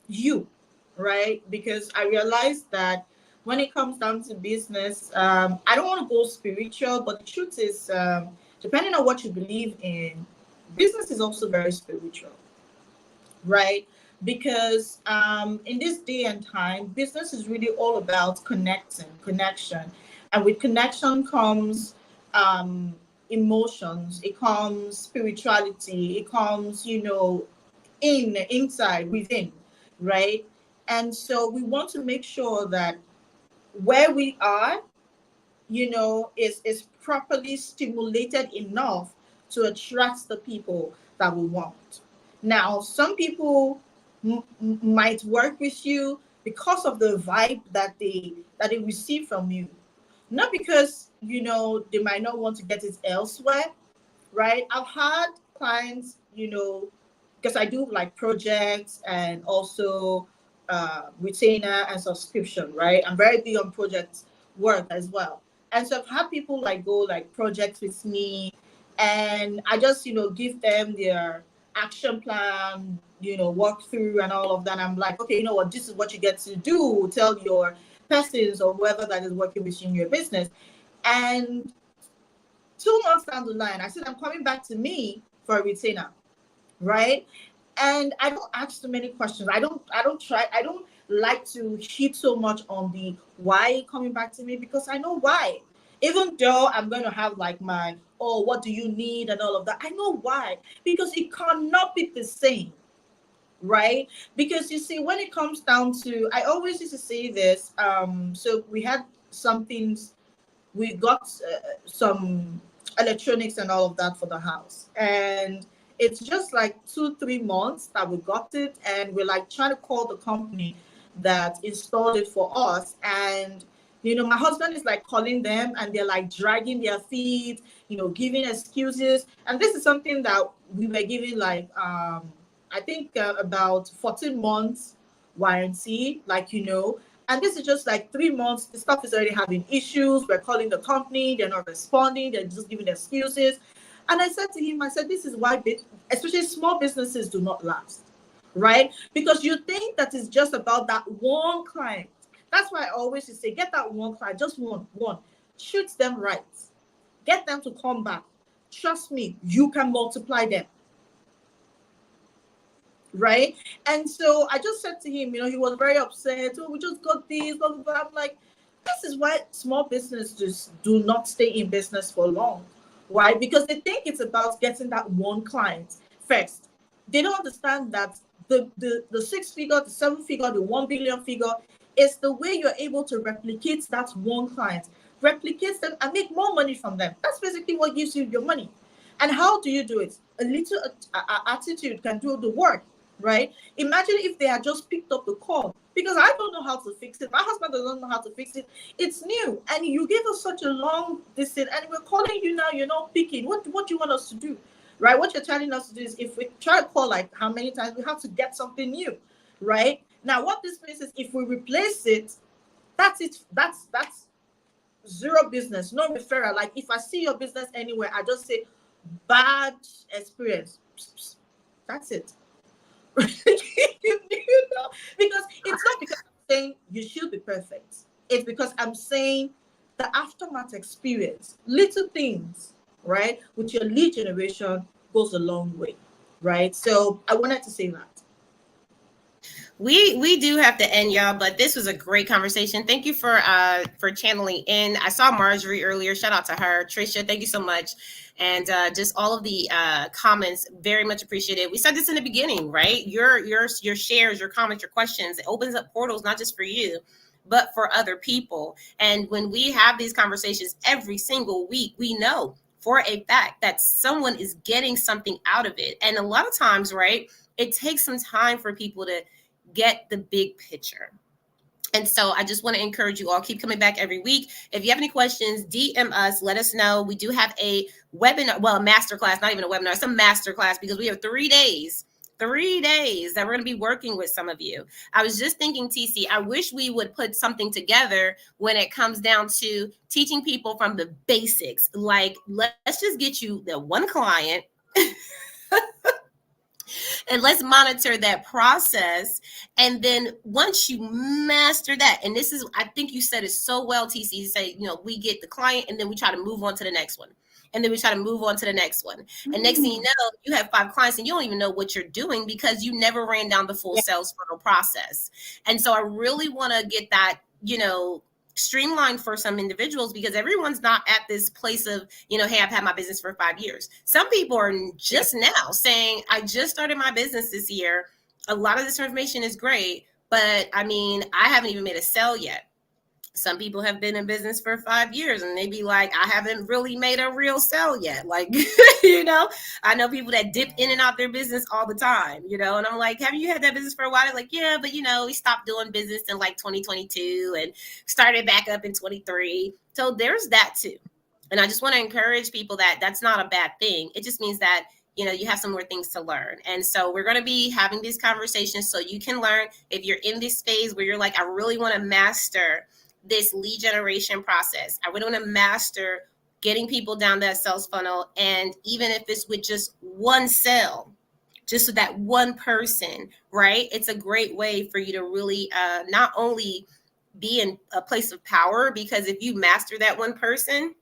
you, right? Because I realized that when it comes down to business, I don't want to go spiritual, but the truth is, depending on what you believe in, business is also very spiritual, right? Because in this day and time, business is really all about connection. And with connection comes emotions, it comes spirituality, it comes, inside, within, right? And so we want to make sure that where we are, is properly stimulated enough to attract the people that we want. Now, some people might work with you because of the vibe that they receive from you, not because they might not want to get it elsewhere, right? I've had clients, because I do like projects and also retainer and subscription, right? I'm very big on project work as well. And so I've had people like go like projects with me, and I just, give them their action plan, walk through and all of that. I'm like, okay, you know what, this is what you get to do. Tell your persons or whoever that is working with you in your business. And 2 months down the line, I said, I'm coming back to me for a retainer, right? And I don't ask too many questions. I don't like to hit so much on the why coming back to me, because I know why. Even though I'm going to have like my, what do you need and all of that, I know why. Because it cannot be the same right? Because you see, when it comes down to, I always used to say this. So we had some things, we got some electronics and all of that for the house, and it's just like 2 3 months that we got it, and we're like trying to call the company that installed it for us. And my husband is like calling them, and they're like dragging their feet, giving excuses. And this is something that we were giving like I think about 14 months warranty, like and this is just like 3 months. The stuff is already having issues. We're calling the company, they're not responding, they're just giving excuses. And I said to him, I said, this is why, especially small businesses, do not last, right? Because you think that it's just about that one client. That's why I always say, get that one client, just one. Shoot them right. Get them to come back. Trust me, you can multiply them. Right. And so I just said to him, he was very upset. Oh, we just got this, blah, blah, blah. I'm like, this is why small businesses do not stay in business for long. Why? Because they think it's about getting that one client first. They don't understand that the 6 figure, the 7 figure, the 1 billion figure is the way you're able to replicate that one client, replicate them and make more money from them. That's basically what gives you your money. And how do you do it? A little attitude can do the work, right? Imagine if they had just picked up the call, because I don't know how to fix it. My husband doesn't know how to fix it. It's new, and you gave us such a long distance, and we're calling you now. You're not picking. What do you want us to do, right? What you're telling us to do is, if we try to call like how many times, we have to get something new, right? Now, what this means is, if we replace it, that's it. That's zero business, no referral. Like if I see your business anywhere, I just say bad experience. That's it. Because it's not because I'm saying you should be perfect. It's because I'm saying the aftermath experience, little things, right, with your lead generation goes a long way, right? So I wanted to say that. We do have to end, y'all, but this was a great conversation. Thank you for channeling in. I saw Marjorie earlier. Shout out to her. Trisha, thank you so much. And just all of the comments, very much appreciated. We said this in the beginning, right? Your shares, your comments, your questions, it opens up portals not just for you, but for other people. And when we have these conversations every single week, we know for a fact that someone is getting something out of it. And a lot of times, right, it takes some time for people to get the big picture. And so I just want to encourage you all, keep coming back every week. If you have any questions, DM us, let us know. We do have a webinar, well, a masterclass, not even a webinar, it's a masterclass, because we have 3 days that we're going to be working with some of you. I was just thinking, TeeCee, I wish we would put something together when it comes down to teaching people from the basics. Like, let's just get you the one client and let's monitor that process. And then once you master that, and this is, I think you said it so well, TeeCee, you say, we get the client and then we try to move on to the next one. And then we try to move on to the next one. And next thing you know, you have 5 clients and you don't even know what you're doing because you never ran down the full sales funnel process. And so I really want to get that, streamlined for some individuals, because everyone's not at this place of, hey, I've had my business for 5 years. Some people are just now saying, I just started my business this year. A lot of this information is great, but I haven't even made a sale yet. Some people have been in business for 5 years and they be like, I haven't really made a real sale yet. Like, I know people that dip in and out their business all the time, and I'm like, have you had that business for a while? They're like, yeah, but we stopped doing business in like 2022 and started back up in 23. So there's that too. And I just want to encourage people that that's not a bad thing. It just means that you have some more things to learn. And so we're going to be having these conversations so you can learn. If you're in this phase where you're like, I really want to master this lead generation process, I really want to master getting people down that sales funnel. And even if it's with just one sale, just with that one person, right? It's a great way for you to really not only be in a place of power, because if you master that one person,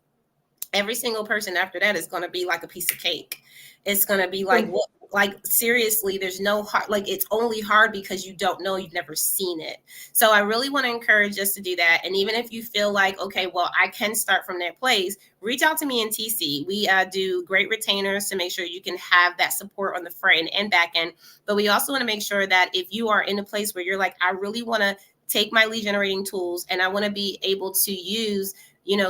every single person after that is going to be like a piece of cake. It's going to be like, like seriously, there's no hard, like it's only hard because you don't know, you've never seen it. So I really want to encourage us to do that. And even if you feel like, okay, well, I can start from that place, reach out to me in TeeCee. We do great retainers to make sure you can have that support on the front and back end. But we also want to make sure that if you are in a place where you're like, I really want to take my lead generating tools and I want to be able to use,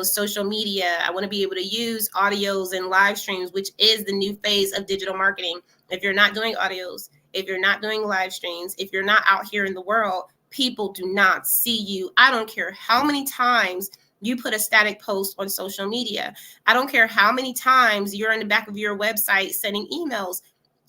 social media. I want to be able to use audios and live streams, which is the new phase of digital marketing. If you're not doing audios, if you're not doing live streams, if you're not out here in the world, people do not see you. I don't care how many times you put a static post on social media. I don't care how many times you're in the back of your website sending emails.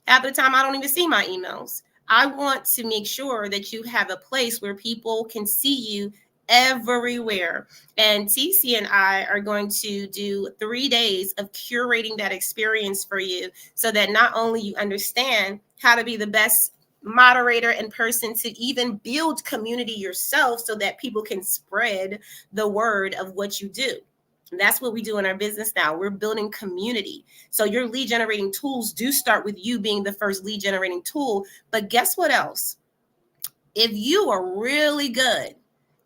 Half the time, I don't even see my emails. I want to make sure that you have a place where people can see you everywhere. And TeeCee and I are going to do 3 days of curating that experience for you so that not only you understand how to be the best moderator and person to even build community yourself so that people can spread the word of what you do. And that's what we do in our business now. We're building community. So your lead generating tools do start with you being the first lead generating tool. But guess what else? If you are really good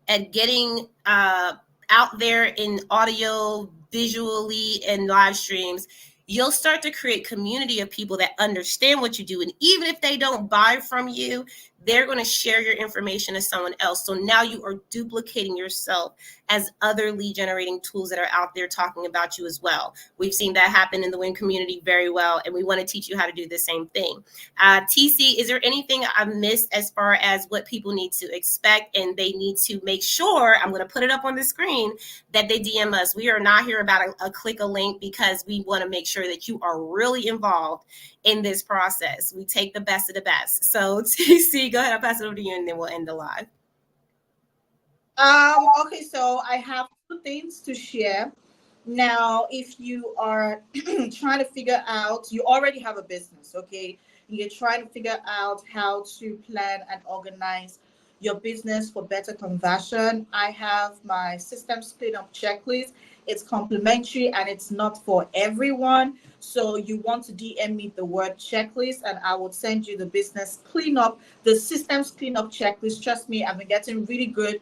at getting out there in audio, visually, and live streams, you'll start to create community of people that understand what you do. And even if they don't buy from you, they're going to share your information to someone else. So now you are duplicating yourself as other lead generating tools that are out there talking about you as well. We've seen that happen in the WIN community very well, and we want to teach you how to do the same thing. TeeCee, is there anything I missed as far as what people need to expect and they need to make sure, I'm going to put it up on the screen, that they DM us? We are not here about a click a link, because we want to make sure that you are really involved in this process. We take the best of the best. So TeeCee, go ahead, I'll pass it over to you and then we'll end the live. Okay, so I have two things to share. Now, if you are trying to figure out, you already have a business, okay? You're trying to figure out how to plan and organize your business for better conversion. I have my systems cleanup checklist. It's complimentary and it's not for everyone. So you want to DM me the word checklist and I will send you the business cleanup, the systems cleanup checklist. Trust me, I've been getting really good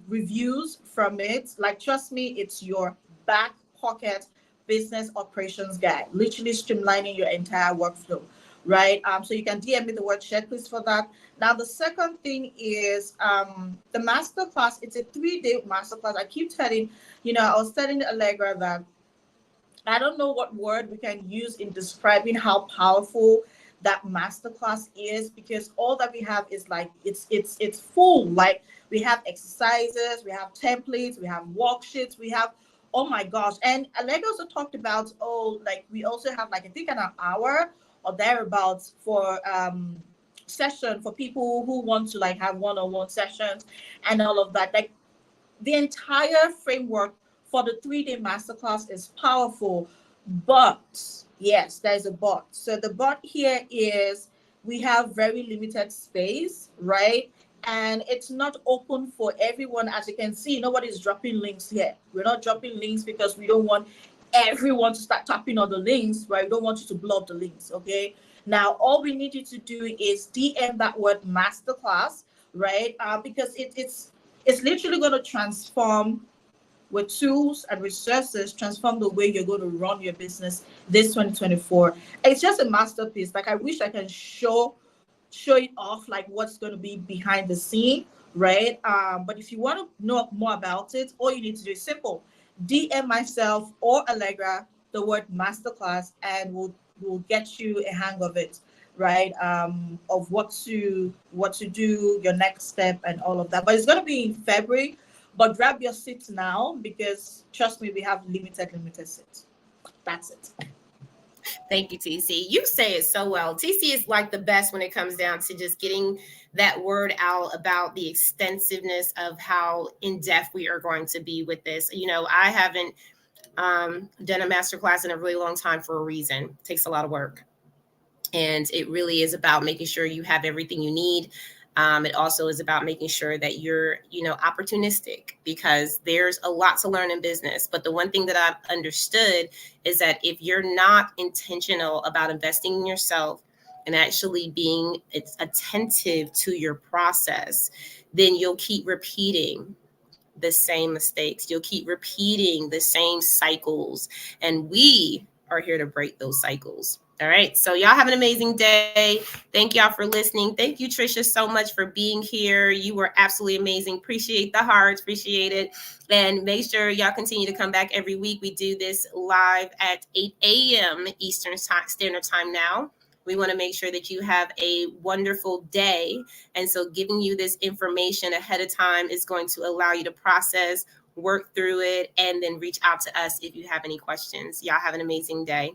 reviews from it. Like, trust me, it's your back pocket business operations guide, literally streamlining your entire workflow, right? So you can DM me the word checklist for that. Now, the second thing is the masterclass. It's a 3-day masterclass. I keep telling, I was telling Allegra that I don't know what word we can use in describing how powerful that masterclass is, because all that we have is like it's full. Like, we have exercises, we have templates, we have worksheets, we have, oh my gosh. And Allegra also talked about, like, we also have, like, I think an hour or thereabouts for session for people who want to, like, have one-on-one sessions and all of that. Like, the entire framework for the 3-day masterclass is powerful, but yes, there's a but. So the but here is we have very limited space, right? And it's not open for everyone. As you can see, nobody's dropping links here. We're not dropping links because we don't want everyone to start tapping on the links, right? We don't want you to blow up the links, okay? Now, all we need you to do is DM that word masterclass, right? Because it's literally going to transform, with tools and resources, transform the way you're going to run your business this 2024. It's just a masterpiece. Like, I wish I can show it off, like what's going to be behind the scene, right? But if you want to know more about it, all you need to do is simple: DM myself or Allegra the word masterclass, and we'll get you a hang of it, right? Of what to do, your next step, and all of that. But it's going to be in February. But grab your seats now, because trust me, we have limited seats. That's it. Thank you, TeeCee. You say it so well. TeeCee is like the best when it comes down to just getting that word out about the extensiveness of how in depth we are going to be with this. I haven't done a masterclass in a really long time for a reason. It takes a lot of work. And it really is about making sure you have everything you need. It also is about making sure that you're, opportunistic, because there's a lot to learn in business. But the one thing that I've understood is that if you're not intentional about investing in yourself and actually being attentive to your process, then you'll keep repeating the same mistakes. You'll keep repeating the same cycles. And we are here to break those cycles. All right. So y'all have an amazing day. Thank y'all for listening. Thank you, Trisha, so much for being here. You were absolutely amazing. Appreciate the hearts. Appreciate it. And make sure y'all continue to come back every week. We do this live at 8 a.m. Eastern Standard Time now. We want to make sure that you have a wonderful day. And so giving you this information ahead of time is going to allow you to process, work through it, and then reach out to us if you have any questions. Y'all have an amazing day.